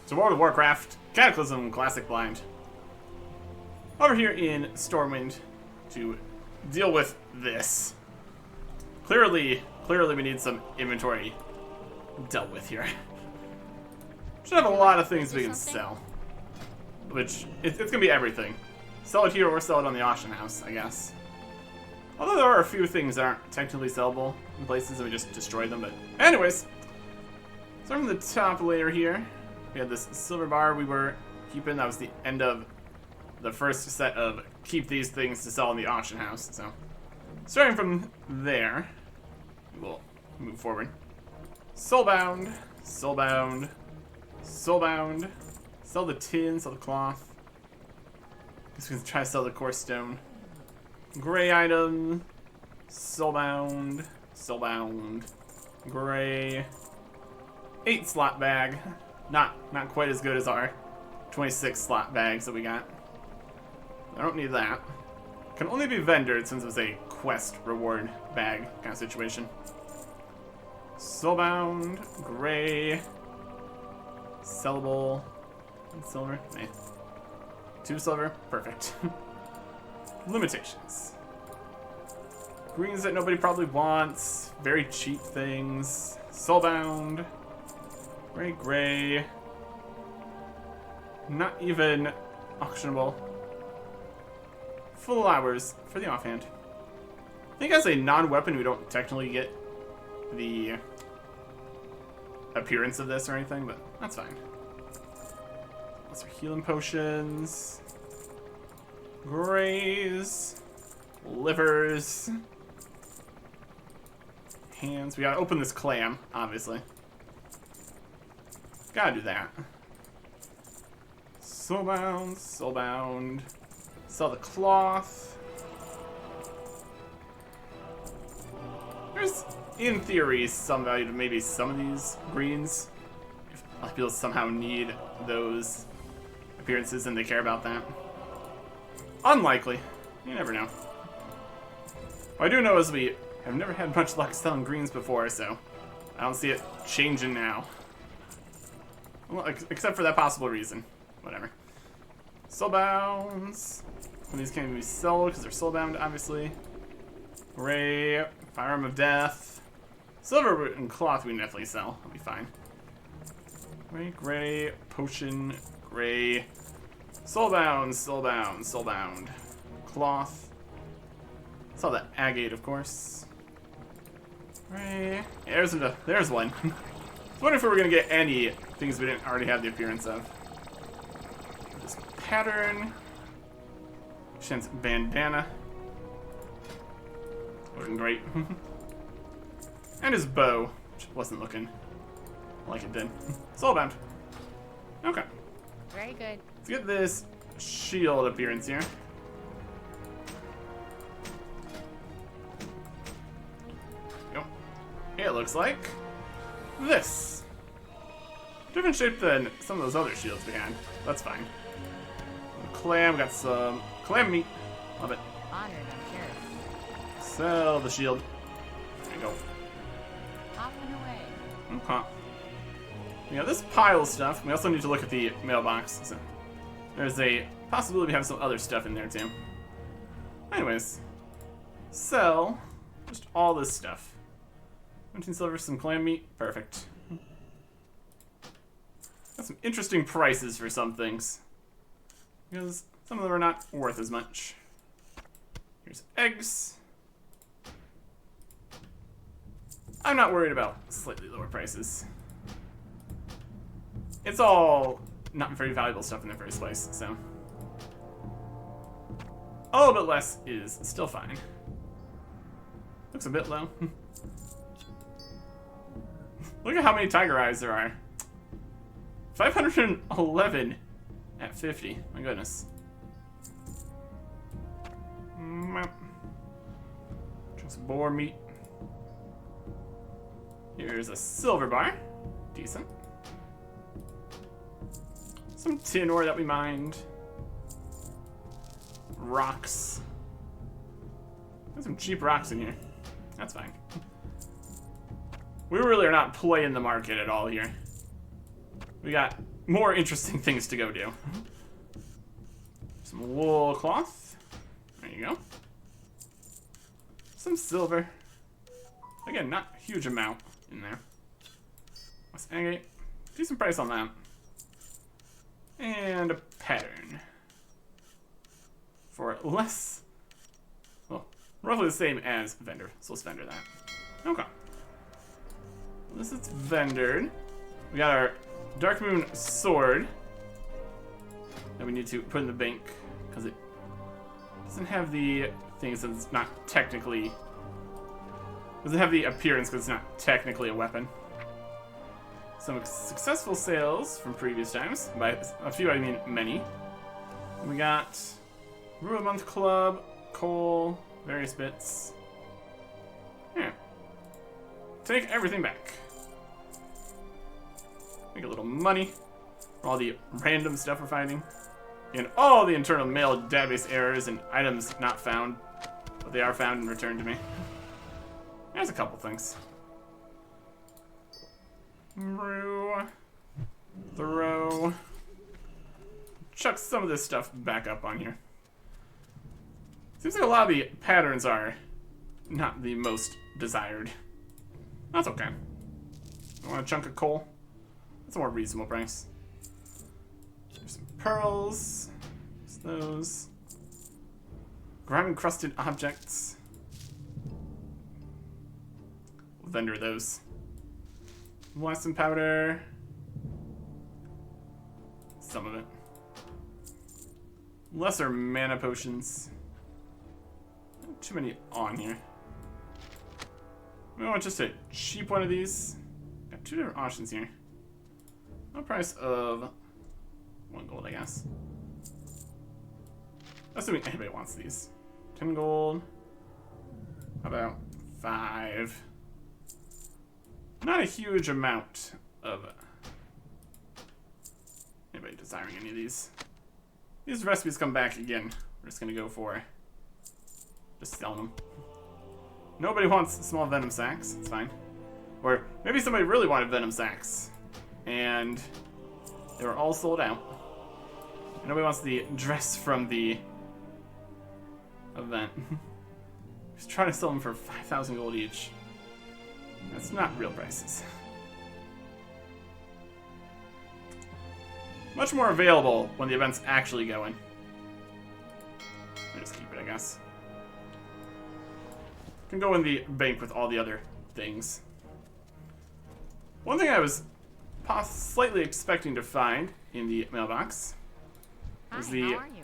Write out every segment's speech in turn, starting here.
to World of Warcraft, Cataclysm, Classic Blind. Over here in Stormwind to deal with this. Clearly we need some inventory dealt with here. Should have a lot of things we can sell. Which, it's gonna be everything. Sell it here or sell it on the auction house, I guess. Although there are a few things that aren't technically sellable in places and we just destroy them, but anyways. Starting from the top layer here, we had this silver bar we were keeping. That was the end of the first set of keep these things to sell in the auction house. So, starting from there, we'll move forward. Soulbound, soulbound, soulbound. Sell the tin, sell the cloth. Guess we can try to sell the coarse stone. Gray item, soulbound, soulbound, gray. 8 slot bag. Not quite as good as our 26 slot bags that we got. I don't need that. Can only be vendored since it was a quest reward bag kind of situation. Soulbound, gray, sellable, and silver. Eh. 2 silver, perfect. Limitations. Greens that nobody probably wants. Very cheap things. Soulbound. Gray. Not even auctionable. Flowers for the offhand. I think as a non-weapon we don't technically get the appearance of this or anything, but that's fine. Lots of healing potions. Grays. Livers. Hands. We gotta open this clam, obviously. Gotta do that. Soulbound, soulbound. Sell the cloth. There's, in theory, some value to maybe some of these greens. If a lot of people somehow need those appearances and they care about that. Unlikely. You never know. What I do know is we have never had much luck selling greens before, so I don't see it changing now. Well, except for that possible reason. Whatever. Soulbounds. Some of these can't even be sold because they're soulbound, obviously. Gray. Firearm of Death. Silver and cloth we can definitely sell. That'll be fine. Gray. Potion. Gray. Soulbound. Soulbound. Soulbound. Cloth. Saw that agate, of course. Gray. Yeah, there's one. I was wondering if we were going to get any things we didn't already have the appearance of. This pattern. Shen's bandana. Looking great. And his bow, which wasn't looking like it did. Soulbound. Okay. Very good. Let's get this shield appearance here. Yep. It looks like this. Different shape than some of those other shields we had. That's fine. Clam, got some clam meat. Love it. Honored, I'm sure. Sell the shield. There you go. Off and away. Okay. Yeah, this pile of stuff. We also need to look at the mailbox. So there's a possibility we have some other stuff in there too. Anyways, sell just all this stuff. 17 silver, some clam meat. Perfect. Got some interesting prices for some things. Because some of them are not worth as much. Here's eggs. I'm not worried about slightly lower prices. It's all not very valuable stuff in the first place, so. A little bit less is still fine. Looks a bit low. Look at how many tiger eyes there are. 511 at 50. My goodness. Just boar meat. Here's a silver bar. Decent. Some tin ore that we mined. Rocks. There's some cheap rocks in here. That's fine. We really are not playing the market at all here. We got more interesting things to go do. Some wool cloth. There you go. Some silver. Again, not a huge amount in there. What's agate? Decent price on that. And a pattern. For less, well, roughly the same as vendor. So let's vendor that. Okay. This is vendored. We got our Dark Moon sword that we need to put in the bank because it doesn't have the thing since it's not technically, doesn't have the appearance because it's not technically a weapon. Some successful sales from previous times. By a few, I mean many. We got Brew a Month Club, coal, various bits. Yeah. Take everything back. Make a little money for all the random stuff we're finding. And all the internal mail database errors and items not found, but they are found and returned to me. There's a couple things. Brew. Throw. Chuck some of this stuff back up on here. Seems like a lot of the patterns are not the most desired. That's okay. I want a chunk of coal. That's a more reasonable price. There's some pearls. There's those. Grime encrusted objects. We'll vendor those. Blasting powder. Some of it. Lesser mana potions. Not too many on here. We want just a cheap one of these. Got two different options here. A price of 1 gold, I guess. Assuming anybody wants these. 10 gold. How about 5? Not a huge amount of anybody desiring any of these. These recipes come back again. We're just gonna go for just selling them. Nobody wants small venom sacks. It's fine. Or maybe somebody really wanted venom sacks, and they were all sold out. And nobody wants the dress from the event. Just trying to sell them for 5,000 gold each. That's not real prices. Much more available when the event's actually going. I'll just keep it, I guess. Can go in the bank with all the other things. One thing I was slightly expecting to find in the mailbox was the how are you?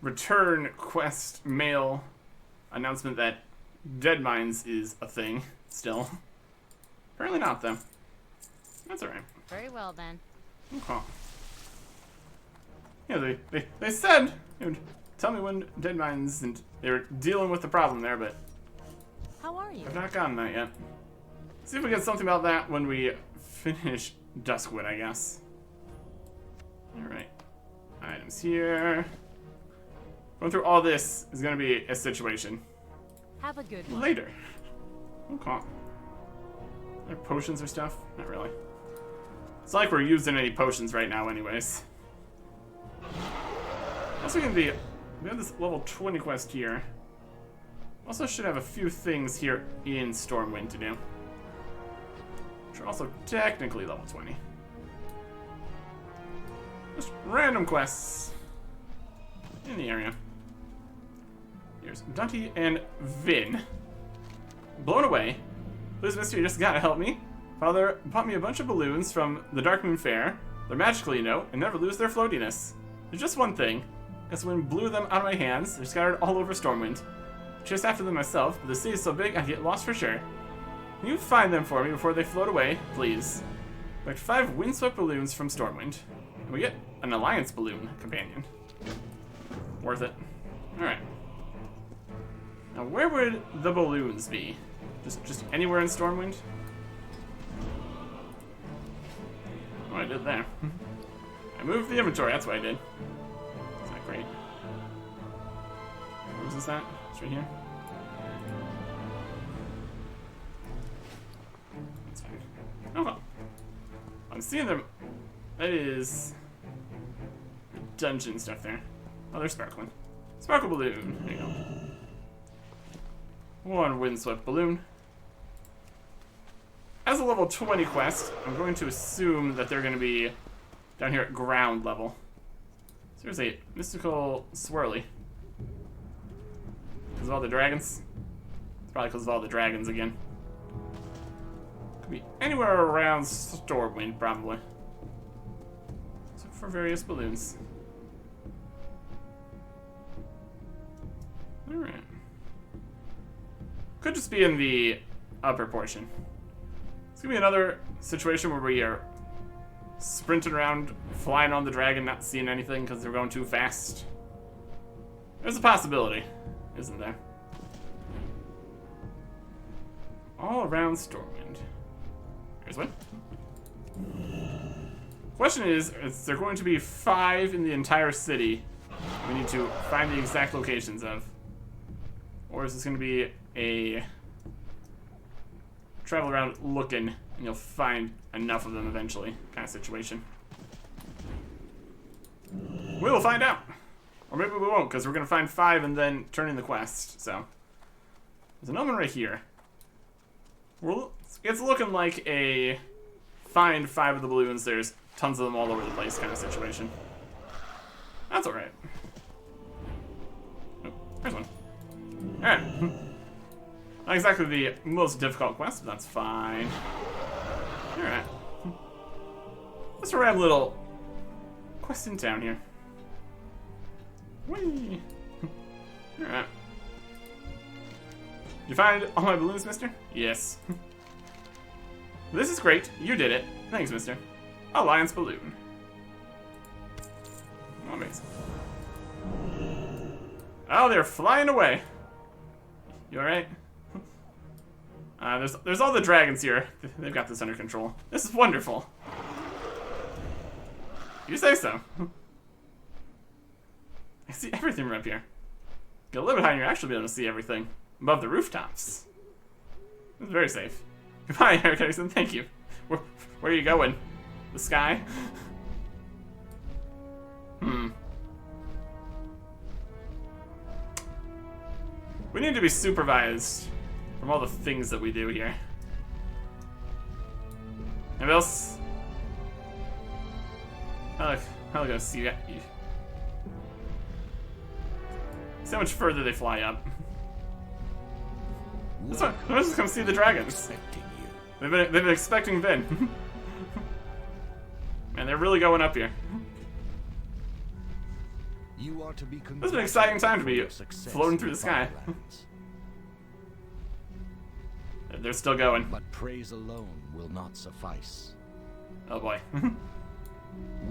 return quest mail announcement that Dead Mines is a thing still. Apparently not, though. That's alright. Very well then. Okay. Yeah, they said it would tell me when Dead Mines, and they were dealing with the problem there, but How are you? I've not gotten that yet. See if we get something about that when we finish Duskwood, I guess. Alright. Items here. Going through all this is going to be a situation. Have a good one. Later. Okay. Are there potions or stuff? Not really. It's not like we're using any potions right now anyways. Also gonna be, we have this level 20 quest here. Also should have a few things here in Stormwind to do. Which are also technically level 20. Just random quests in the area. Here's Dante and Vin. Blown away. Please, mister, you just gotta help me. Father bought me a bunch of balloons from the Dark Moon Fair. They're magical, you know, and never lose their floatiness. There's just one thing. Guess wind blew them out of my hands. They're scattered all over Stormwind. Chased after them myself, but the sea is so big I'd get lost for sure. Can you find them for me before they float away, please? Collect 5 windswept balloons from Stormwind. And we get an Alliance balloon companion. Worth it. Alright. Now where would the balloons be? Just anywhere in Stormwind? Oh, I did there. I moved the inventory, that's what I did. Is that great? Where was this at? It's right here. That's fine. Oh well. I'm seeing them that is dungeon stuff there. Oh, there's sparkling. Sparkle balloon. There you go. One windswept balloon. As a level 20 quest, I'm going to assume that they're going to be down here at ground level. So there's a mystical swirly. Because of all the dragons? It's probably because of all the dragons again. Could be anywhere around Stormwind, probably. So for various balloons. Alright. Could just be in the upper portion. It's gonna be another situation where we are sprinting around, flying on the dragon, not seeing anything because they're going too fast. There's a possibility, isn't there? All around Stormwind. Here's one. Question is there going to be 5 in the entire city we need to find the exact locations of? Or is this going to be a travel around looking and you'll find enough of them eventually kind of situation? We will find out. Or maybe we won't, because we're going to find 5 and then turn in the quest. So, there's an omen right here. It's looking like a find 5 of the balloons, there's tons of them all over the place kind of situation. That's alright. Oh, there's one. Alright. Not exactly the most difficult quest, but that's fine. Alright. Let's ram little quest in town here. Whee! Alright. Did you find all my balloons, mister? Yes. This is great. You did it. Thanks, mister. Alliance balloon. Oh, amazing. Oh, they're flying away. You alright? There's all the dragons here. They've got this under control. This is wonderful. You say so. I see everything from up here. Get a little bit higher, you'll actually be able to see everything above the rooftops. It's very safe. Goodbye, Eric Edison. Thank you. Where are you going? The sky? We need to be supervised from all the things that we do here. Anybody else? How are gonna see that? See how much further they fly up. This one, let's just come see the dragons. They've been expecting Vin. Man, they're really going up here. This is an exciting time to be floating through the sky. They're still going. But praise alone will not suffice. Oh boy.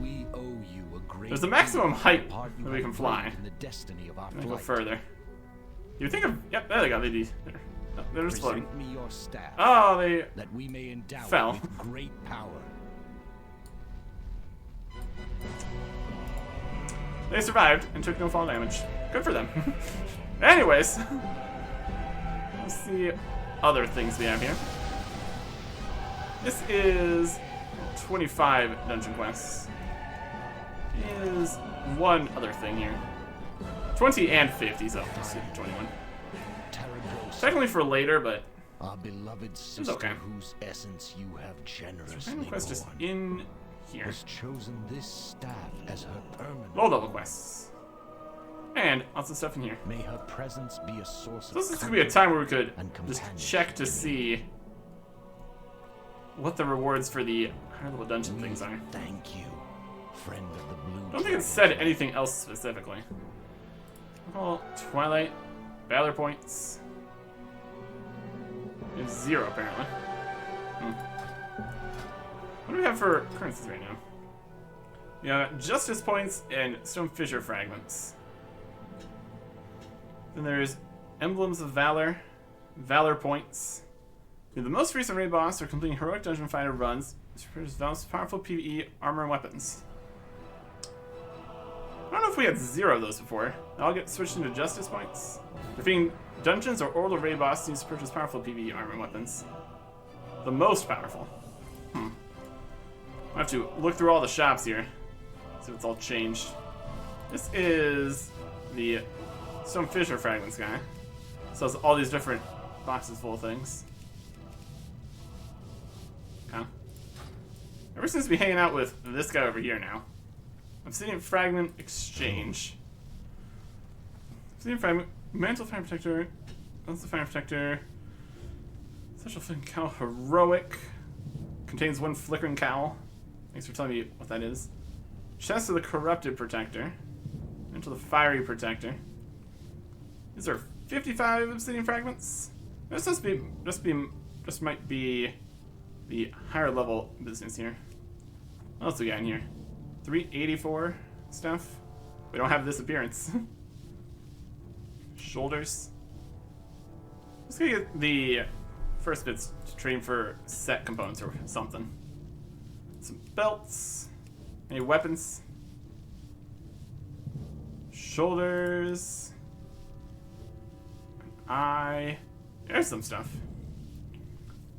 We owe you a great. There's a maximum height that we can fly. In the destiny of our I'm gonna go flight. further. You think of? Yep, there they go. They're just floating. Present me your staff, Oh, they that we may endow fell. it with great power. They survived and took no fall damage. Good for them. Anyways, let's see other things we have here. This is 25 dungeon quests. Is one other thing here. 20 and 50, so just 21. Technically for later, but Our beloved sister, okay. whose essence you have generously random quest just borne, in here. has chosen this staff as her permanent. Low level quests. And lots of stuff in here. May her presence be a source So this of is going to be a time where we could and just companionship check to see what the rewards for the higher level dungeon things are. Thank you, friend of the blue. I don't think it said anything else specifically. Well, Twilight, Valor points. It's 0 apparently. What do we have for currencies right now? Yeah, Justice points and Stone Fissure fragments. Then there's Emblems of Valor, Valor points. The most recent raid boss are completing heroic dungeon fighter runs, which produces the most powerful PvE armor and weapons. I don't know if we had 0 of those before. I'll get switched into Justice points. Defeating dungeons or orbital raid boss needs to purchase powerful PvE armor and weapons. The most powerful. I have to look through all the shops here. See if it's all changed. This is the Stone Fissure Fragments guy. So it's all these different boxes full of things. Okay. Ever since we hanging out with this guy over here now. Obsidian Fragment Exchange. Obsidian Fragment, Mantle Fire Protector, Lance the Fire Protector, Special Flint Cowl Heroic, contains 1 Flickering Cowl. Thanks for telling me what that is. Chest of the Corrupted Protector, Mantle of the Fiery Protector. These are 55 Obsidian Fragments. This just might be the higher level business here. What else we got in here? 384 stuff. We don't have this appearance. Shoulders. Let's go get the first bits to train for set components or something. Some belts. Any weapons? Shoulders. An eye. There's some stuff.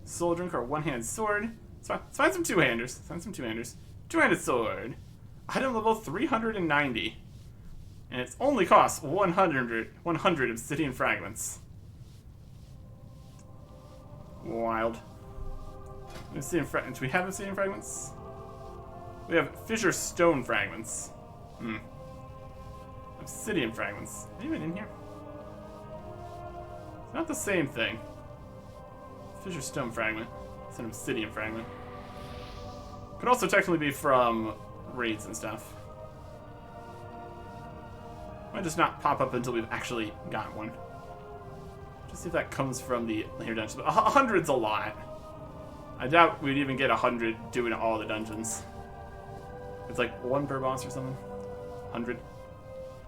Soul Drink or one-handed sword. Let's find some two-handers. Two-handed sword. Item level 390. And it's only costs 100 obsidian fragments. Wild. Obsidian fragments. Do we have obsidian fragments? We have fissure stone fragments. Obsidian fragments. Are they even in here? It's not the same thing. Fissure stone fragment. It's an obsidian fragment. Could also technically be from raids and stuff. Might just not pop up until we've actually got one. Just see if that comes from the later dungeons. But 100's a lot. I doubt we'd even get 100 doing all the dungeons. It's like 1 per boss or something. 100.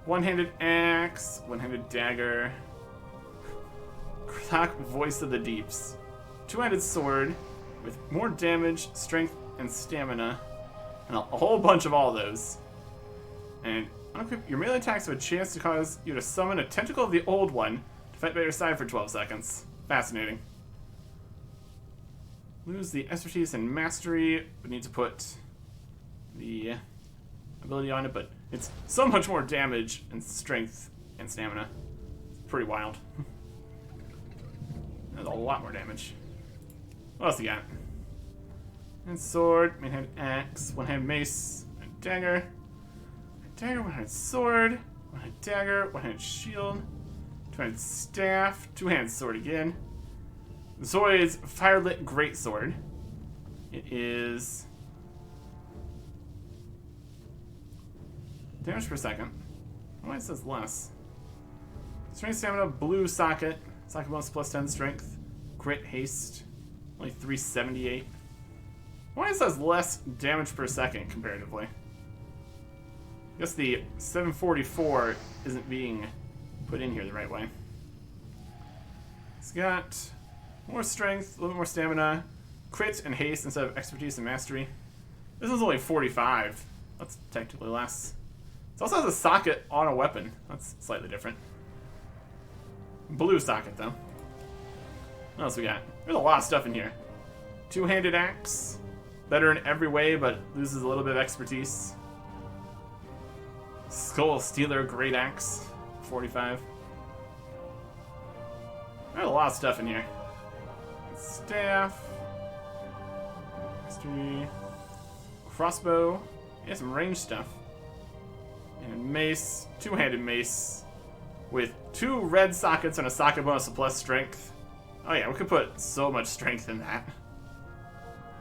One-handed axe, one-handed dagger. Clock Voice of the Deeps. Two-handed sword with more damage, strength, and stamina. And a whole bunch of all those. And unequip your melee attacks have a chance to cause you to summon a tentacle of the old one to fight by your side for 12 seconds. Fascinating. Lose the expertise and mastery. We need to put the ability on it, but it's so much more damage and strength and stamina. It's pretty wild. There's a lot more damage. What else you got? And sword, one-handed axe, one-handed mace, one-handed dagger. Dagger, one-handed sword, one-handed dagger, one-handed shield, two-handed staff, two-handed sword again. Zoid's Firelit Greatsword. It is damage per second. Why it says less? Strength, stamina, blue socket. Socket bonus plus 10 strength. Crit haste. Only 378. Why it says less damage per second comparatively? I guess the 744 isn't being put in here the right way. It's got more strength, a little bit more stamina, crit and haste instead of expertise and mastery. This one's only 45. That's technically less. It also has a socket on a weapon. That's slightly different. Blue socket, though. What else we got? There's a lot of stuff in here. Two-handed axe. Better in every way, but loses a little bit of expertise. Skull Stealer Great Axe. 45. There's a lot of stuff in here. Staff. History. Crossbow. Yeah, some ranged stuff. And mace. Two-handed mace. With 2 red sockets and a socket bonus of plus strength. Oh yeah, we could put so much strength in that.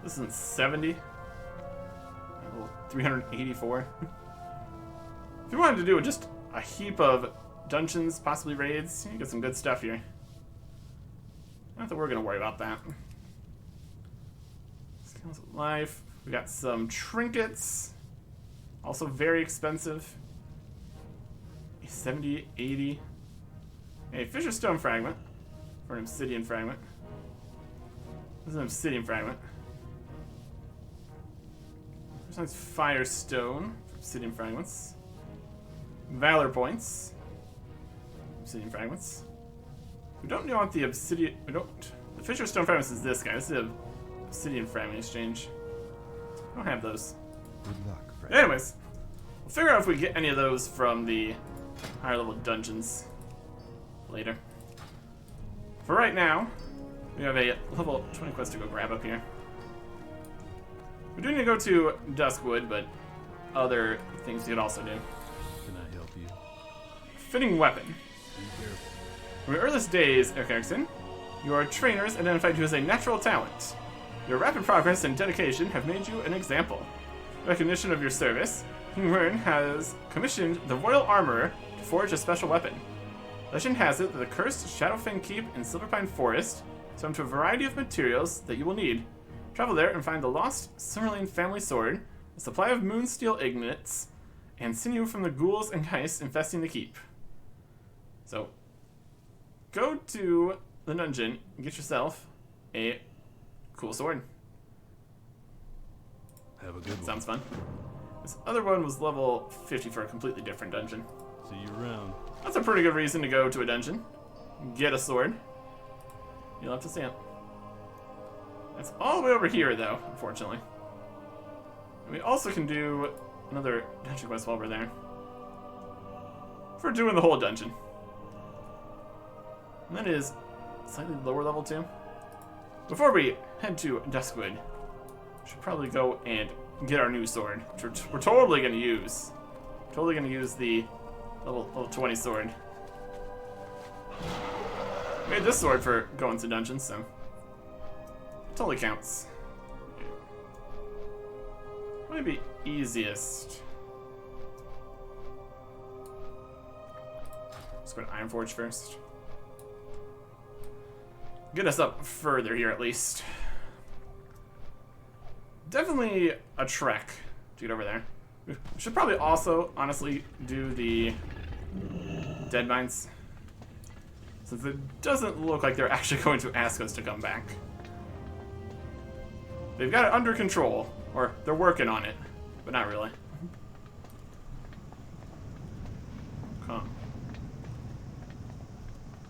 This isn't 70. 384. If you wanted to do just a heap of dungeons, possibly raids, you get some good stuff here. Not that we're going to worry about that. Skills of life. We got some trinkets. Also very expensive. 70, 80. A Fissure Stone Fragment. For an Obsidian Fragment. This is an Obsidian Fragment. Besides Firestone. For Obsidian Fragments. Valor Points. Obsidian Fragments. We don't want the Obsidian... We don't... The Fissure Stone Fragments is this guy. This is an Obsidian Fragment exchange. I don't have those. Good luck, friend. Anyways, we'll figure out if we get any of those from the higher level dungeons later. For right now, we have a level 20 quest to go grab up here. We do need to go to Duskwood, but other things we could also do. Can I help you? Fitting weapon. Be careful. From your earliest days, Eric Erickson, your trainers identified you as a natural talent. Your rapid progress and dedication have made you an example. In recognition of your service, King Wern has commissioned the Royal Armorer to forge a special weapon. Legend has it that the cursed Shadowfang Keep in Silverpine Forest is home to a variety of materials that you will need. Travel there and find the lost Silverlane family sword, a supply of moonsteel ignits, and sinew from the ghouls and heists infesting the keep. So, go to the dungeon and get yourself a cool sword. Have a good one. Sounds fun. This other one was level 50 for a completely different dungeon. See you around. That's a pretty good reason to go to a dungeon. Get a sword. You'll have to see it. It's all the way over here, though, unfortunately. And we also can do another dungeon quest while we're there. For doing the whole dungeon. And that is slightly lower level, too. Before we head to Duskwood, we should probably go and get our new sword, which we're totally going to use. Totally going to use the level 20 sword. Made this sword for going to dungeons, so it totally counts. Might be easiest. Let's go to Ironforge first. Get us up further here, at least. Definitely a trek to get over there. We should probably also, honestly, do the Dead Mines, since it doesn't look like they're actually going to ask us to come back. They've got it under control, or they're working on it, but not really. Come.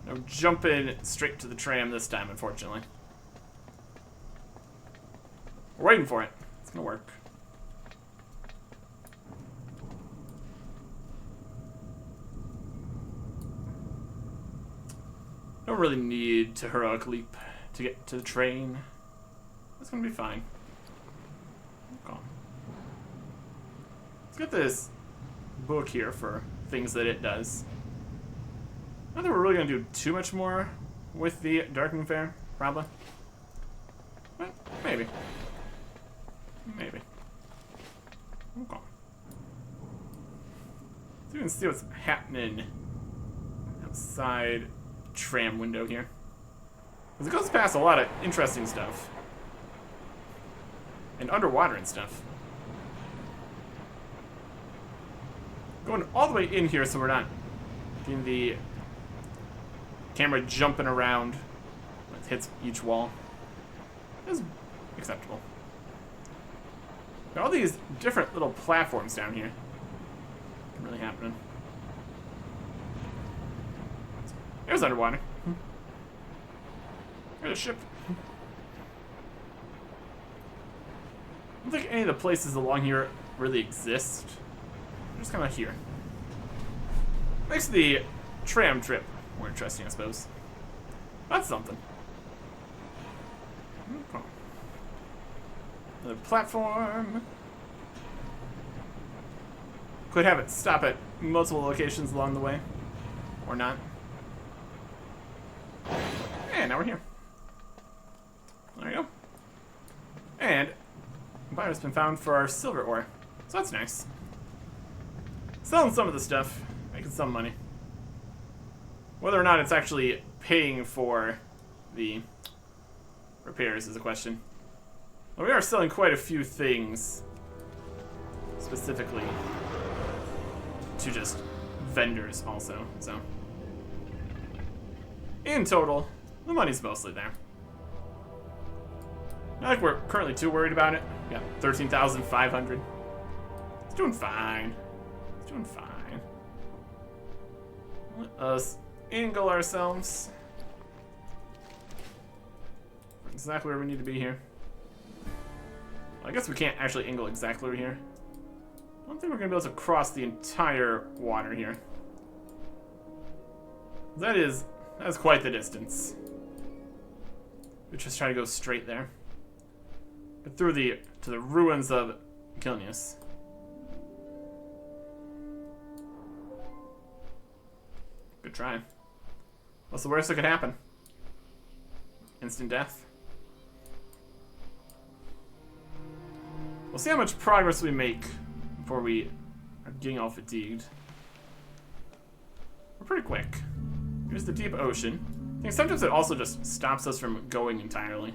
No jumping straight to the tram this time, unfortunately. We're waiting for it. It's gonna work. Don't really need to heroic leap to get to the train. That's gonna be fine. Okay. Let's get this book here for things that it does. Not that we're really gonna do too much more with the Darkmoon Fair, probably. But maybe. Maybe. Okay. So you can see what's happening outside the tram window here. Because it goes past a lot of interesting stuff. And underwater and stuff. Going all the way in here so we're not getting the camera jumping around when it hits each wall. Is acceptable. There are all these different little platforms down here. Really happening. It was underwater. There's a ship. I don't think any of the places along here really exist. They're just kind of here. Makes the tram trip more interesting, I suppose. That's something. Okay. Another platform. Could have it stop at multiple locations along the way. Or not. And now we're here. There you go. And a buyer's been found for our silver ore. So that's nice. Selling some of the stuff, making some money. Whether or not it's actually paying for the repairs is a question. Well, we are selling quite a few things specifically to just vendors also, so in total, the money's mostly there. Not like we're currently too worried about it. We got 13,500. It's doing fine. It's doing fine. Let us angle ourselves. We're exactly where we need to be here. I guess we can't actually angle exactly over here. I don't think we're gonna be able to cross the entire water here. That's quite the distance. We just try to go straight there. Get through to the ruins of Kilnius. Good try. What's the worst that could happen? Instant death. We'll see how much progress we make before we are getting all fatigued. We're pretty quick. Here's the deep ocean. I think sometimes it also just stops us from going entirely.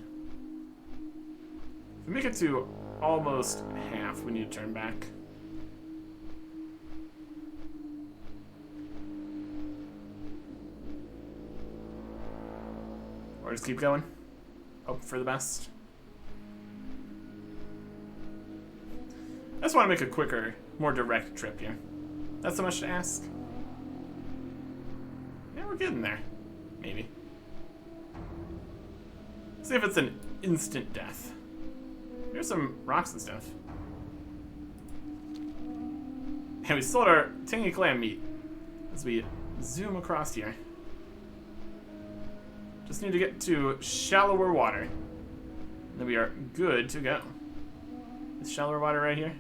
If we make it to almost half, we need to turn back. Or just keep going. Hope for the best. I just want to make a quicker, more direct trip here. That's so much to ask. Yeah, we're getting there. Maybe. See if it's an instant death. Here's some rocks and stuff. And we sold our tangy clam meat as we zoom across here. Just need to get to shallower water. And then we are good to go. Is shallower water right here?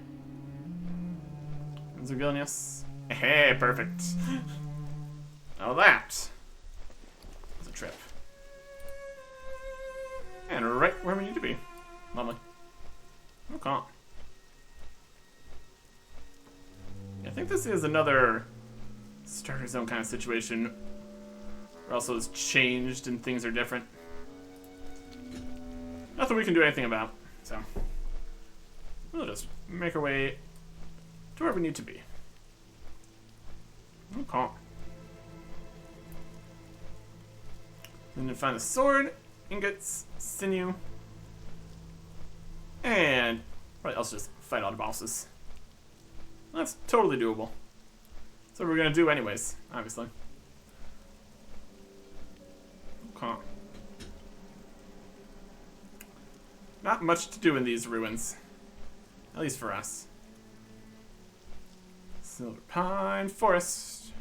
Zergilnius. Hey, perfect. Now that was a trip. And right where we need to be. Lovely. Okay. I think this is another starter zone kind of situation. Where also it's changed and things are different. Nothing we can do anything about. So we'll just make our way to where we need to be. Okay. Then find the sword, ingots, sinew, and probably also just fight all the bosses. That's totally doable. That's what we're gonna do anyways, obviously. Okay. Not much to do in these ruins. At least for us. Silver Pine Forest.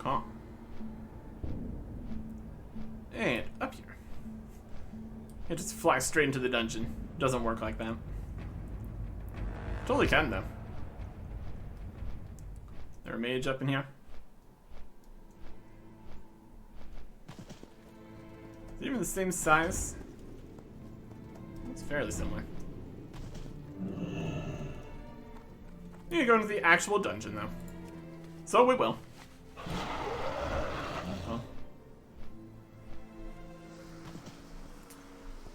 Okay. And up here. It just flies straight into the dungeon. Doesn't work like that. Totally can though. There a mage up in here? Is it even the same size? It's fairly similar. We need to go into the actual dungeon though. So we will.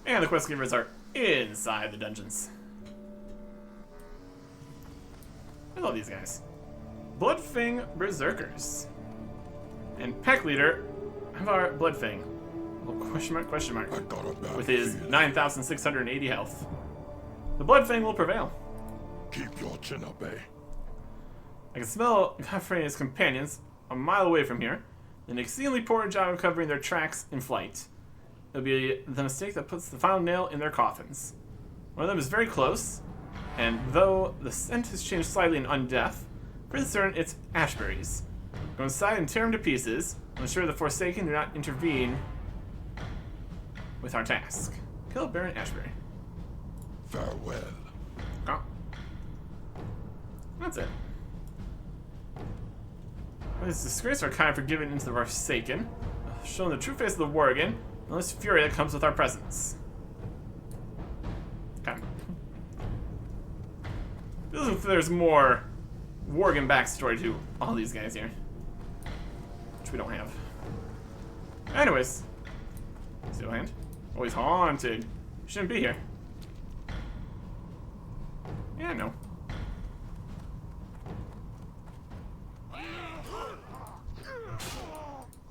And the quest givers are inside the dungeons. I love these guys. Bloodfang Berserkers. And pack leader of our Bloodfang. Question mark. With his 9,680 health. The Bloodfang will prevail. Keep your chin up, eh? I can smell Godfrey and his companions a mile away from here. An exceedingly poor job of covering their tracks in flight. It'll be the mistake that puts the final nail in their coffins. One of them is very close, and though the scent has changed slightly in Undeath, pretty certain it's Ashberries. Go inside and tear them to pieces, and ensure the Forsaken do not intervene with our task. Kill Baron Ashbury. Farewell. Oh. That's it. It's disgrace our kind for giving into the Forsaken, showing the true face of the Worgen, and this fury that comes with our presence. Okay. Feels as if there's more Worgen backstory to all these guys here, which we don't have. Anyways, Steel Hand. Always haunted. Shouldn't be here. Yeah, no.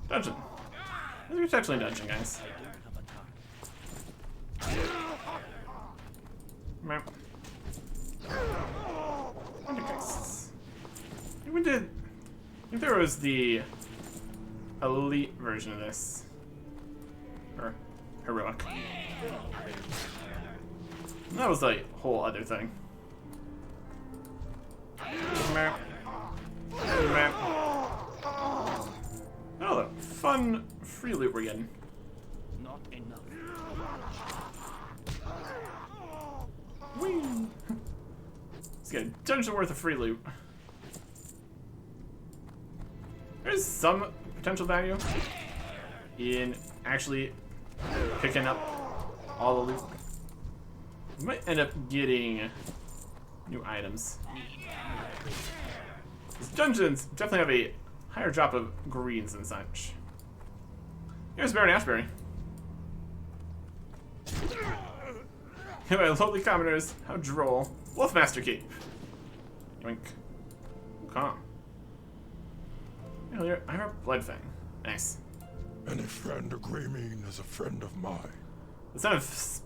Dungeon. I think it's actually a dungeon, guys. Map. We did. I think there was the elite version of this. Or heroic. And that was a whole other thing. Oh, the fun free loot we're getting. Not enough. Whee! Let's get a dungeon worth of free loot. There's some potential value in actually picking up all the loot. We might end up getting new items. These dungeons definitely have a higher drop of greens and such. Here's Baron Ashbury. My lowly commoners, how droll. Wolfmaster Cape. Yoink. Calm. Earlier, I heard Bloodfang. Nice. Any friend agree mean is a friend of mine. The scent of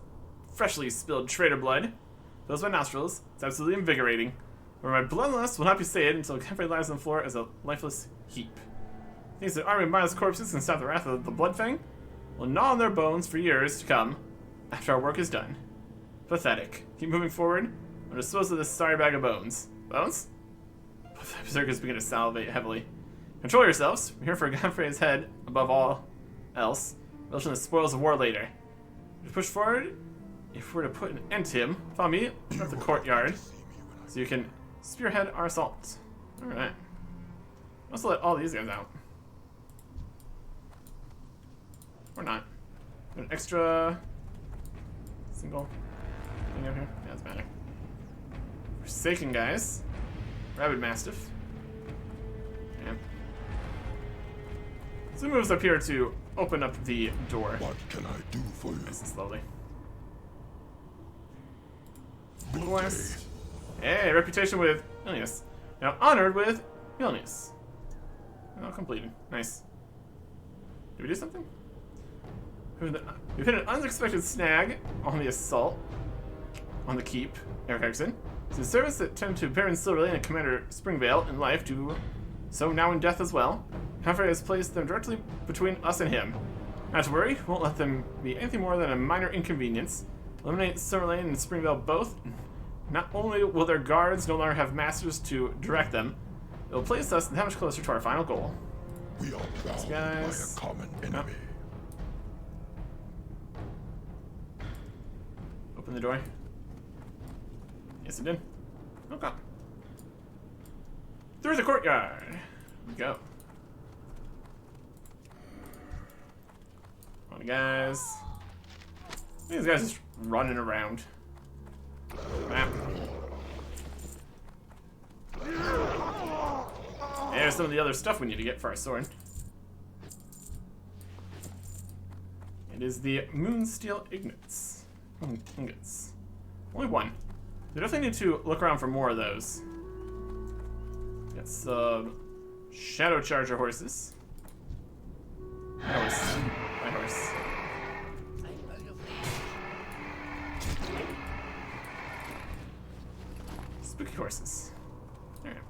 freshly spilled traitor blood fills my nostrils. It's absolutely invigorating. Where my bloodlust will not be sated until Campbell lies on the floor as a lifeless heap. Thinks an army of mindless corpses can stop the wrath of the Bloodfang? Will gnaw on their bones for years to come after our work is done. Pathetic. Keep moving forward, or dispose of this sorry bag of bones. Bones? Berserkers begin to salivate heavily. Control yourselves. We're here for Godfrey's head above all else. Relishing the spoils of war later. To push forward, if we're to put an end to him, follow me up the courtyard so you can spearhead our assault. Alright. Let's let all these guys out. Or not. An extra single thing up here? Yeah, doesn't matter. Forsaken guys. Rabid Mastiff. Yeah. So he moves up here to open up the door. What can I do for you? Nice and slowly. Good Bless. day. Hey, reputation with Ilias. Now honored with Ilias. Oh, completed. Nice. Did we do something? We've hit an unexpected snag on the assault on the keep, Eric Erickson. It's a service that tended to Baron Silverlane and Commander Springvale in life do so now in death as well. Humphrey has placed them directly between us and him. Not to worry, won't let them be anything more than a minor inconvenience. Eliminate Silverlane and Springvale both. Not only will their guards no longer have masters to direct them, it will place us that much closer to our final goal. We are bound by guys. a common enemy. Open the door. Yes, it did. Okay. Through the courtyard. Here we go. Come on, guys. These guys just running around. Map. There's some of the other stuff we need to get for our sword. It is the Moonsteel Ingots. Only one. We definitely need to look around for more of those. Got some Shadow Charger horses. My horse. My horse. Spooky horses. Alright.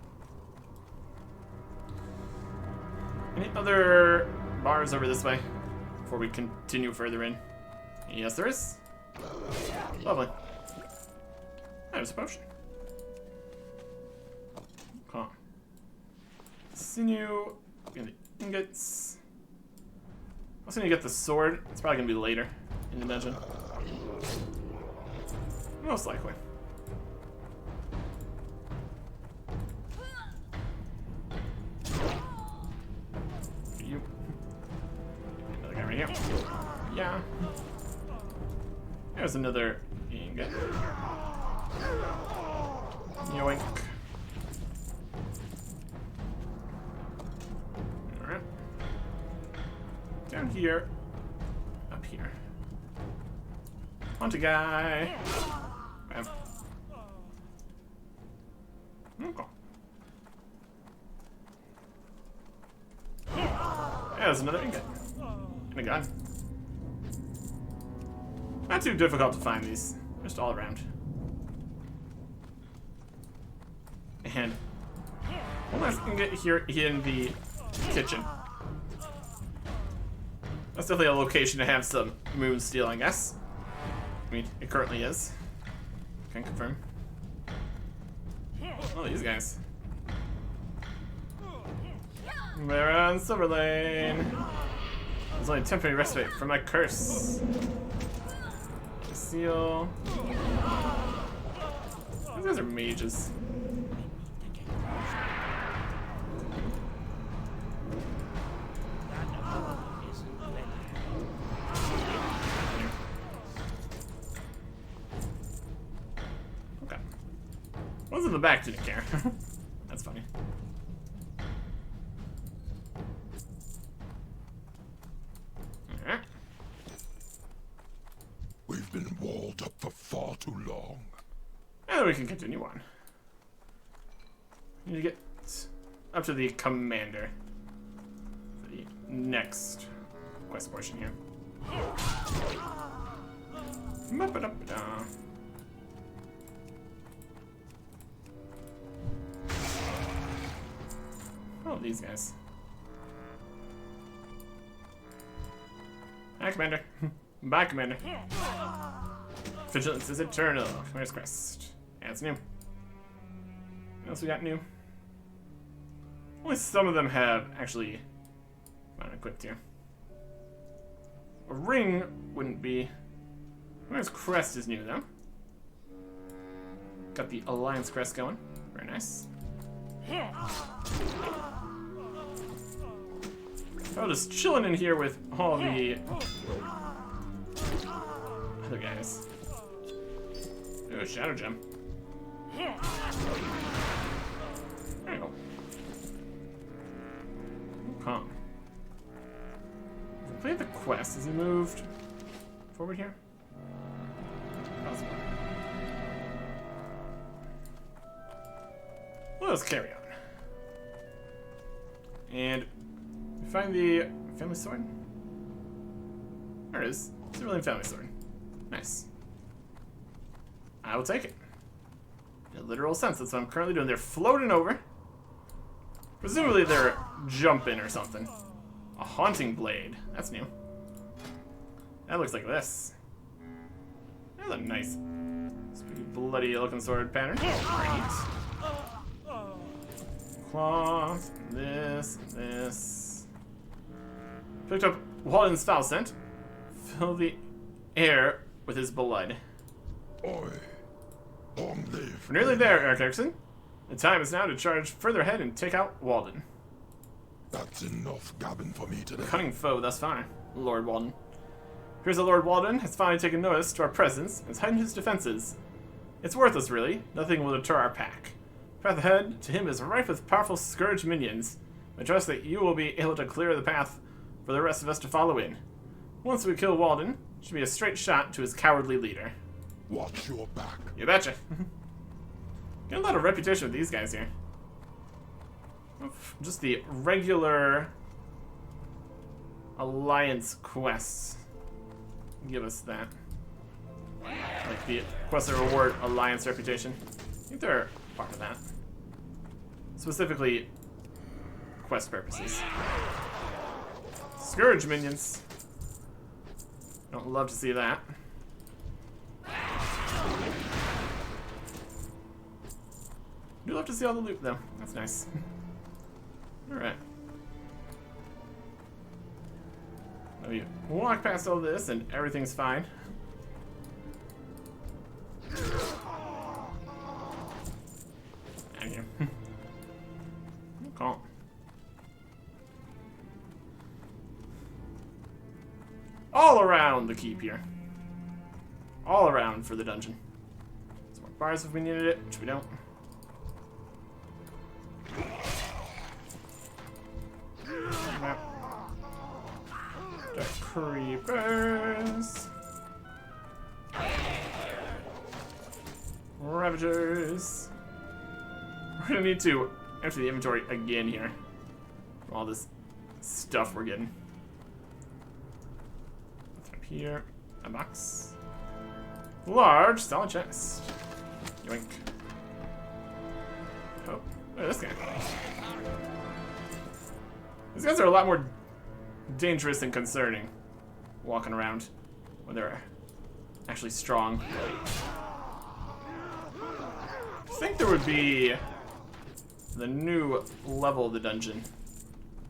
Any other bars over this way before we continue further in? Yes, there is. Lovely. There's a potion. Calm. Sinew. Get the ingots. Also need to get the sword. It's probably gonna be later in the dungeon. Most likely. You. Another guy right here. Yeah. There's another ingot. Yoink. Alright. Down here. Up here. Hunt a guy. Bam. Okay. Yeah, there's another ingot. And a gun. Not too difficult to find these. Just all around. And one last ingot here in the kitchen. That's definitely a location to have some moon steel, I guess. I mean, it currently is. Can confirm. Oh, these guys. We're on Silver Lane. There's only temporary respite from my curse. Seal. These guys are mages. Okay. One's in the back didn't care. That's funny. Alright. We've been walled up for far too long. And then we can continue on. We need to get up to the commander for the next quest portion here. Ba-ba-da-ba-da. Oh, these guys. Hi, Commander. Bye, Commander. Vigilance is eternal. Where's Crest? Yeah, it's new. What else we got new? Only some of them have actually equipped here. A ring wouldn't be. Where's Crest is new though. Got the Alliance Crest going. Very nice. Oh, just chilling in here with all the other guys. Ooh, Shadow Gem. There you go. Calm. Complete the quest. Has he moved forward here? Possible. Well, let's carry on. And we find the family sword. There it is. Civilian family sword. Nice. I will take it. In a literal sense, that's what I'm currently doing. They're floating over. Presumably they're jumping or something. A haunting blade. That's new. That looks like this. That's a nice, pretty bloody looking sword pattern. Great. Claws, this, this. Picked up Walden's foul scent. Fill the air with his blood. Oi, long live. We're nearly there, Eric Erickson. The time is now to charge further ahead and take out Walden. That's enough gabbing for me today. Cunning foe thus far, Lord Walden. Here's that Lord Walden has finally taken notice to our presence and has heightened his defenses. It's worthless, really. Nothing will deter our pack. The path ahead to him is rife with powerful Scourge minions. I trust that you will be able to clear the path for the rest of us to follow in. Once we kill Walden, it should be a straight shot to his cowardly leader. Watch your back. You betcha. Get a lot of reputation with these guys here. Just the regular Alliance quests give us that. Like the quest that reward Alliance reputation. I think they're part of that. Specifically, quest purposes. Scourge minions. Don't love to see that. Do love to see all the loot though. That's nice. Alright. Now we walk past all this and everything's fine. And here. Calm. All around the keep here. All around for the dungeon. Some more bars if we needed it, which we don't. The creepers. Ravagers. We're gonna need to empty the inventory again here. From all this stuff we're getting. What's up here? A box. Large solid chest. Yoink. Oh, look at this guy. These guys are a lot more dangerous and concerning walking around when they're actually strong. I think there would be the new level of the dungeon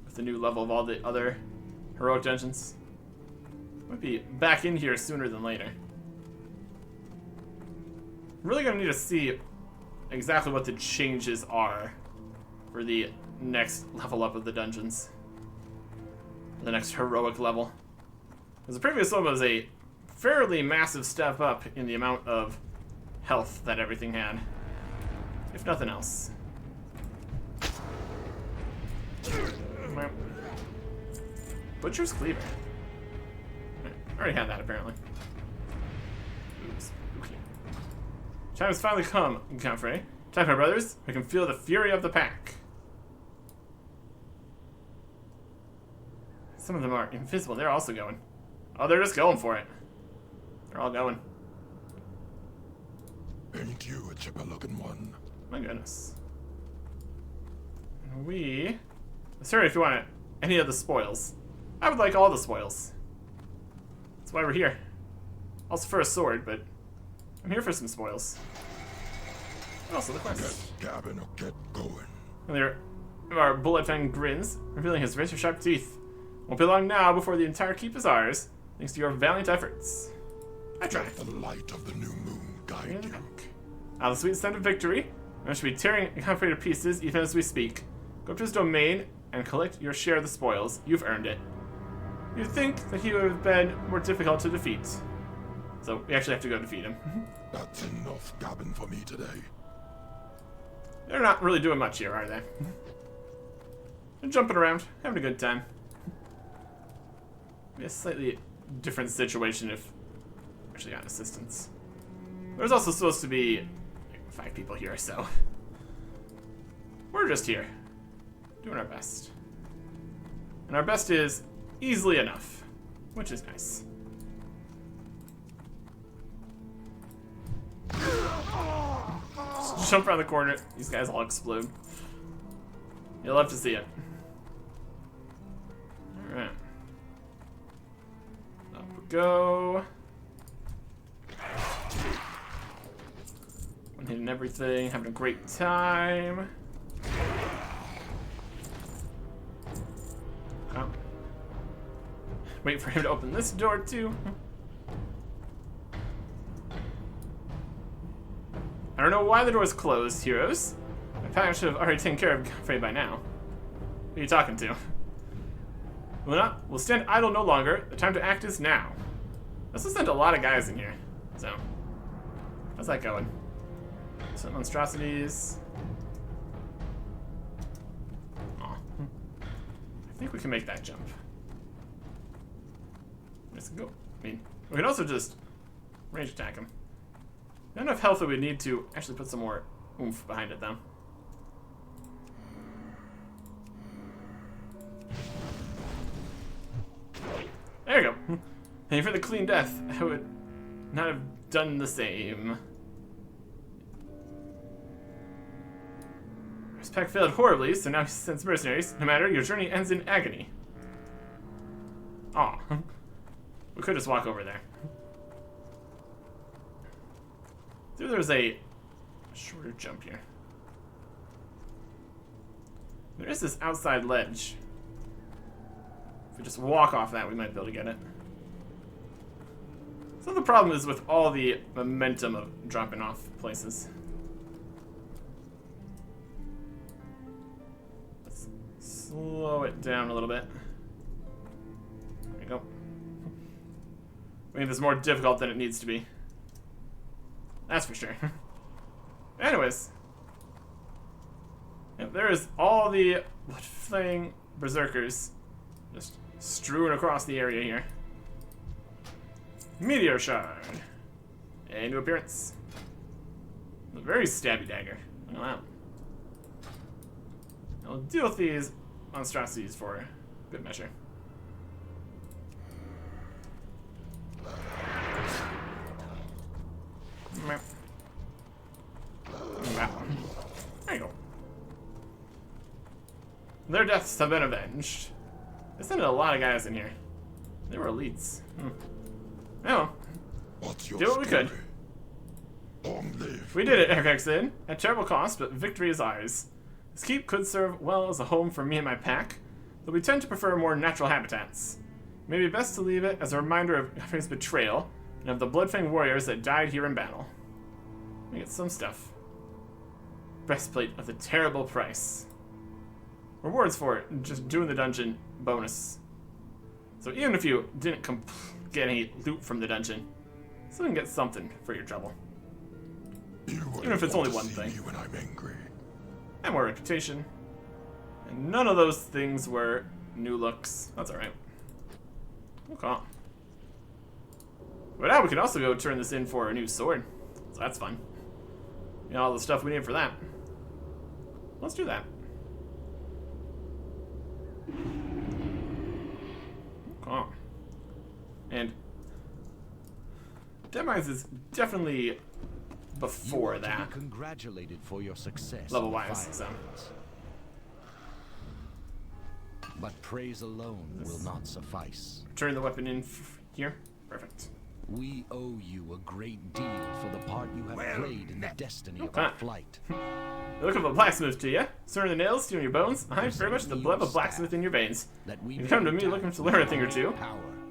with the new level of all the other heroic dungeons. Might be back in here sooner than later. I'm really gonna need to see exactly what the changes are for the next level up of the dungeons. The next heroic level. Because the previous one was a fairly massive step up in the amount of health that everything had. If nothing else. Butcher's Cleaver. I already had that apparently. Oops. Okay. Time has finally come, Godfrey. Time, my brothers. We can feel the fury of the pack. Some of them are invisible. They're also going. Oh, they're just going for it. They're all going. Ain't you a chipper-looking one? My goodness. Sorry if you want any of the spoils. I would like all the spoils. That's why we're here. Also for a sword, but I'm here for some spoils. And also the quest. Gabbing or get going. And there are Bulletfang grins, revealing his razor-sharp teeth. Won't be long now before the entire keep is ours, thanks to your valiant efforts. I tried. Let the light of the new moon guide you. Now the sweet scent of victory. I should be tearing Godfrey to pieces even as we speak. Go up to his domain and collect your share of the spoils. You've earned it. You'd think that he would have been more difficult to defeat. So we actually have to go defeat him. That's enough gabbing for me today. They're not really doing much here, are they? They're jumping around, having a good time. Be a slightly different situation if we actually got assistance. There's also supposed to be like 5 people here, so we're just here, doing our best. And our best is easily enough, which is nice. Just jump around the corner, these guys all explode. You'll love to see it. Alright. Up we go. I'm hitting everything, having a great time. Oh. Wait for him to open this door too. I don't know why the door's closed, heroes. I probably should have already taken care of Godfrey by now. Who are you talking to? We'll stand idle no longer. The time to act is now. This has sent a lot of guys in here. So, how's that going? Some monstrosities. Aw. I think we can make that jump. Let's go. I mean, we can also just range attack him. Not enough health that we need to actually put some more oomph behind it, though. There you go. And for the clean death, I would not have done the same. His pack failed horribly, so now he sends mercenaries. No matter, your journey ends in agony. Aw. We could just walk over there. There's a shorter jump here. There is this outside ledge. If we just walk off that, we might be able to get it. So the problem is with all the momentum of dropping off places. Let's slow it down a little bit. There we go. I think this is more difficult than it needs to be. That's for sure. Anyways. Yep, there is all the blood-flaying berserkers just strewn across the area here. Meteor Shard. A new appearance. A very stabby dagger. Look at that. I'll deal with these monstrosities for good measure. There you go. Their deaths have been avenged. They sent a lot of guys in here. They were elites. Oh, What's your do what we could. story? Long live. We did it, Erkexin. At terrible cost, but victory is ours. This keep could serve well as a home for me and my pack, though we tend to prefer more natural habitats. It may be best to leave it as a reminder of his betrayal and of the Bloodfang warriors that died here in battle. We get some stuff. Breastplate of the terrible price. Rewards for it, just doing the dungeon bonus. So even if you didn't get any loot from the dungeon, still can get something for your trouble. Even if it's only one thing. When I'm angry. And more reputation. And none of those things were new looks. That's alright. Okay. But now we can also go turn this in for a new sword. So that's fun. You know, all the stuff we need for that. Let's do that. Okay. And Deadmines is definitely before that. Congratulated for your success. Level wise, so. But praise alone will not suffice. Turn the weapon in here. Perfect. We owe you a great deal for the part you have played in the destiny of Okay. our flight. The look of a blacksmith to you. Stirring the nails, stealing your bones. I have very much the blood of a blacksmith in your veins. You come to me looking to learn a thing or two.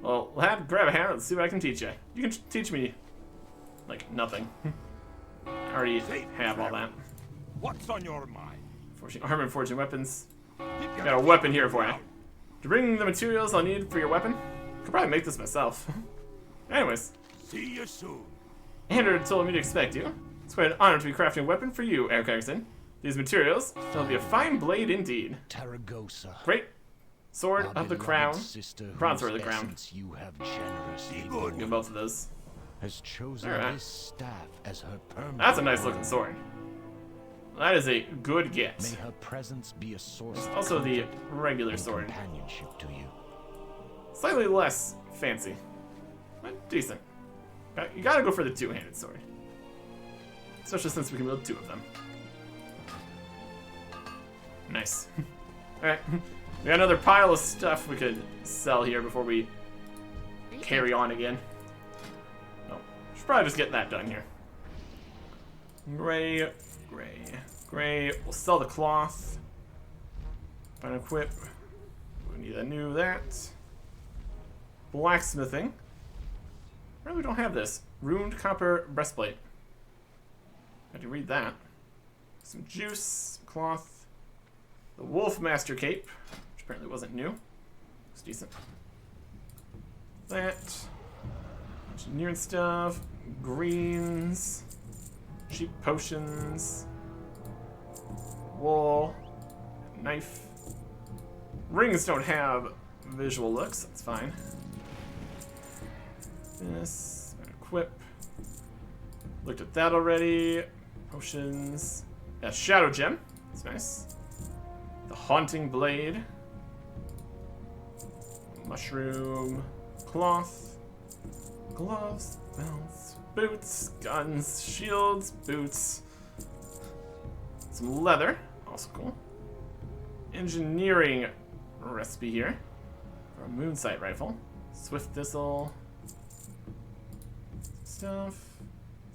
Well, lad, grab a hand. Let's see what I can teach you. You can teach me, like, nothing. I already have all that. What's on your mind? Forging armor and forging weapons. Got a weapon here for you. To bring the materials I'll need for your weapon. Could probably make this myself. Anyways, See you soon. Andrew told me to expect you. It's quite an honor to be crafting a weapon for you, Erkexin. These materials will be a fine blade indeed. Taragosa. Great sword our of the beloved crown. sister Bronze whose sword of the crown. essence you have generously Good. Get both of those. has chosen Alright. this staff as her permanent. That's a nice looking sword. That is a good get. May her presence be a source of Also the comfort regular and sword. companionship to you. Slightly less fancy, but decent. You gotta go for the two-handed sword. Especially since we can build two of them. Nice. Alright. We got another pile of stuff we could sell here before we carry on again. Oh, should probably just get that done here. Gray, gray, gray. We'll sell the cloth. Find equip. We need a new that. Blacksmithing. Really don't have this. Ruined copper breastplate. I can read that. Some juice, some cloth. The Wolf Master Cape, which apparently wasn't new. Looks decent. That. Engineering stuff. Greens. Cheap potions. Wool. Knife. Rings don't have visual looks, that's fine. This. Equip. Looked at that already. Potions. Yeah, Shadow Gem. That's nice. The Haunting Blade. Mushroom. Cloth. Gloves. Belts. Boots. Guns. Shields. Boots. Some leather. Also cool. Engineering recipe here. For a Moonsight rifle. Swift Thistle. Stuff.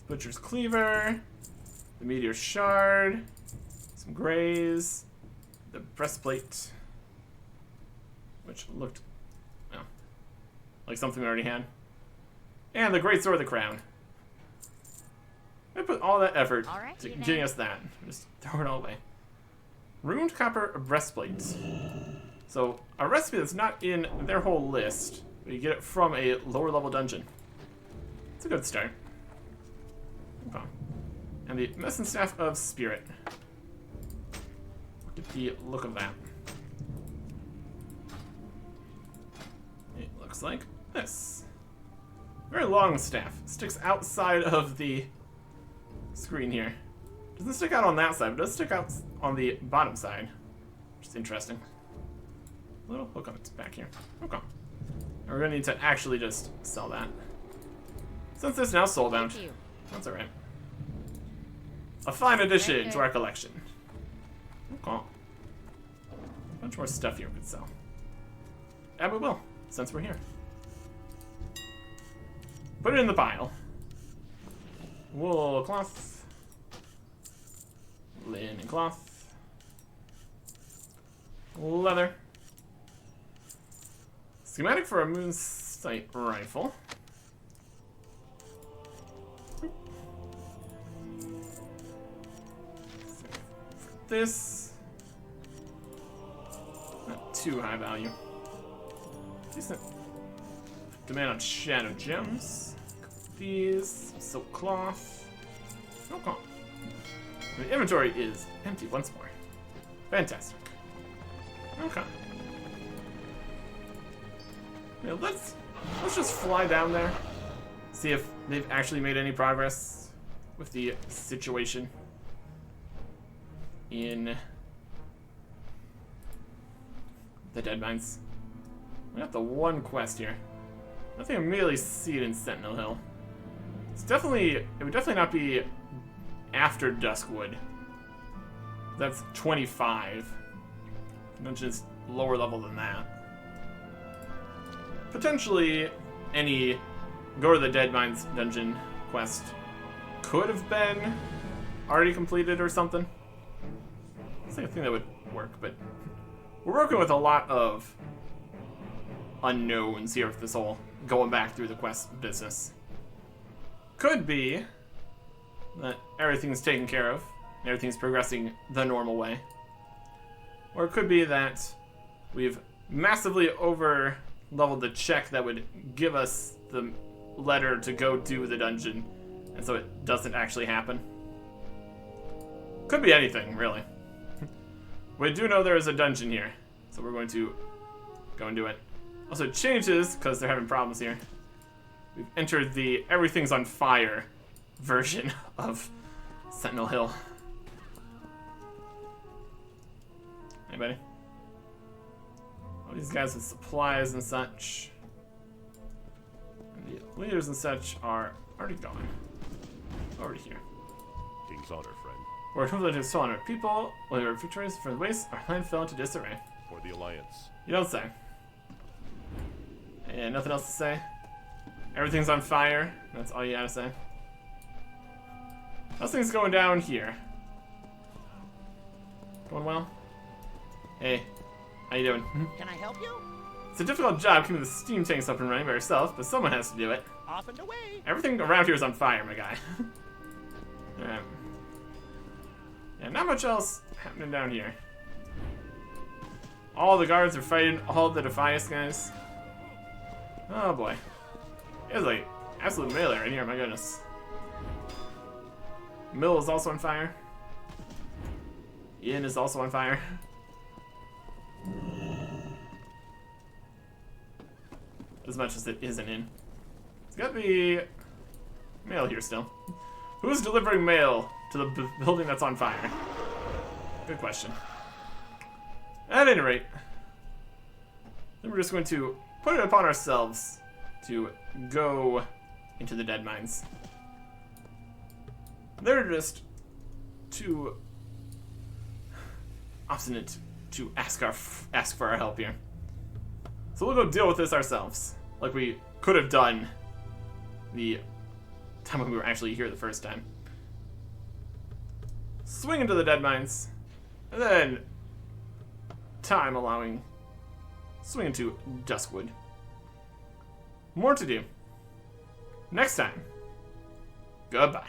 Butcher's Cleaver. The Meteor Shard. Some grays. The breastplate. Which looked like something we already had. And the Great Sword of the Crown. I put all that effort Alright, to you getting know. us that. Just throw it all away. Ruined copper breastplate. So a recipe that's not in their whole list, but you get it from a lower level dungeon. It's a good start. Okay. And the Medicine Staff of Spirit. Look at the look of that. It looks like this. Very long staff. Sticks outside of the screen here. Doesn't stick out on that side, but does stick out on the bottom side. Which is interesting. Little hook on its back here. Okay. And we're gonna need to actually just sell that. Since it's now sold out. Thank you. That's alright. A fine addition Right to our collection. Okay. A bunch more stuff here we could sell. And we will, since we're here. Put it in the pile. Wool cloth. Linen cloth. Leather. Schematic for a moonsight rifle. For this. Not too high value. Decent. Demand on shadow gems. These. Silk cloth. No cloth. The inventory is empty once more. Fantastic. Okay. Yeah, let's just fly down there. See if they've actually made any progress with the situation in the Dead Mines. We got the one quest here. Nothing immediately see it in Sentinel Hill. It's definitely, it would definitely not be after Duskwood. That's 25. Dungeon's lower level than that. Potentially, any Go to the Dead Mines dungeon quest could have been already completed or something. It's like a thing that would work, but we're working with a lot of unknowns here with this whole going back through the quest business. Could be that everything's taken care of, and everything's progressing the normal way. Or it could be that we've massively over-leveled the check that would give us the letter to go do the dungeon, and so it doesn't actually happen. Could be anything, really. We do know there is a dungeon here, so we're going to go and do it. Also, it changes, because they're having problems here. We've entered the everything's on fire version of Sentinel Hill. Anybody? All these guys with supplies and such. And the leaders and such are already gone. Over here. King's honor, friend. We're equivalent to so honored people. When we were victorious for the waste, our land fell into disarray. For the Alliance. You don't say. And nothing else to say? Everything's on fire. That's all you gotta say. How's things going down here? Going well? Hey, how you doing? Can I help you? It's a difficult job keeping the steam tanks up and running by yourself, but someone has to do it. Off and away. Everything around here is on fire, my guy. Alright. Yeah, not much else happening down here. All the guards are fighting all the Defias guys. Oh boy. It was like absolute melee right here, my goodness. Mill is also on fire. Inn is also on fire. As much as it isn't in. It's got the mail here still. Who's delivering mail to the building that's on fire? Good question. At any rate, then we're just going to put it upon ourselves to go into the Dead Mines. They're just too obstinate to ask for our help here. So we'll go deal with this ourselves, like we could have done the time when we were actually here the first time. Swing into the Dead Mines, and then, time allowing, swing into Duskwood. More to do. Next time. Goodbye.